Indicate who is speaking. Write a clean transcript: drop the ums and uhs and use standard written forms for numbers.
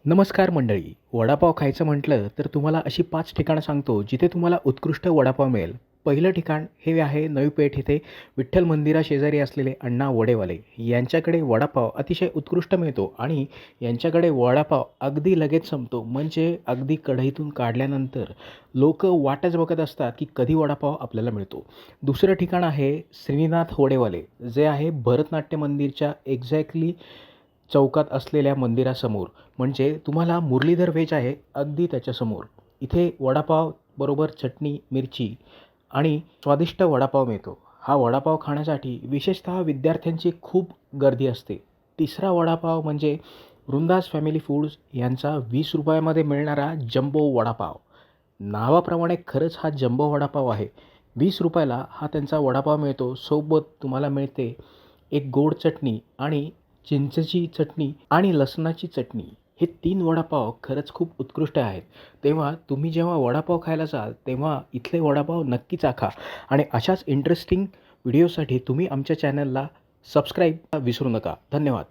Speaker 1: नमस्कार मंडळी. वडापाव खायचं म्हटलं तर तुम्हाला अशी 5 ठिकाणं सांगतो जिथे तुम्हाला उत्कृष्ट वडापाव मिळेल. पहिलं ठिकाण हे आहे नवी पेठ येथे विठ्ठल मंदिराशेजारी असलेले अण्णा वडेवाले. यांच्याकडे वडापाव अतिशय उत्कृष्ट मिळतो आणि यांच्याकडे वडापाव अगदी लगेच संपतो. म्हणजे अगदी कढईतून काढल्यानंतर लोकं वाटच बघत असतात की कधी वडापाव आपल्याला मिळतो. दुसरं ठिकाण आहे श्रीनाथ वडेवाले, जे आहे भरतनाट्य मंदिरच्या एक्झॅक्टली चौकात असलेल्या मंदिरासमोर. म्हणजे तुम्हाला मुरलीधर व्हेज आहे अगदी त्याच्यासमोर. इथे वडापाव बरोबर चटणी, मिरची आणि स्वादिष्ट वडापाव मिळतो. हा वडापाव खाण्यासाठी विशेषतः विद्यार्थ्यांची खूप गर्दी असते. तिसरा वडापाव म्हणजे वृंदास फॅमिली फूड्स यांचा ₹20 मध्ये मिळणारा जम्बो वडापाव. नावाप्रमाणे खरंच हा जम्बो वडापाव आहे. ₹20 हा त्यांचा वडापाव मिळतो. सोबत तुम्हाला मिळते एक गोड चटणी आणि चिंचेची चटणी आणि लसणाची चटणी. हे 3 वडापाव खरंच खूप उत्कृष्ट आहेत. तेव्हा तुम्ही जेव्हा वडापाव खायला जाल, तेव्हा इथले वडापाव नक्की चाखा आणि अशाच इंटरेस्टिंग व्हिडिओसाठी तुम्ही आमच्या चॅनलला सबस्क्राईब विसरू नका. धन्यवाद.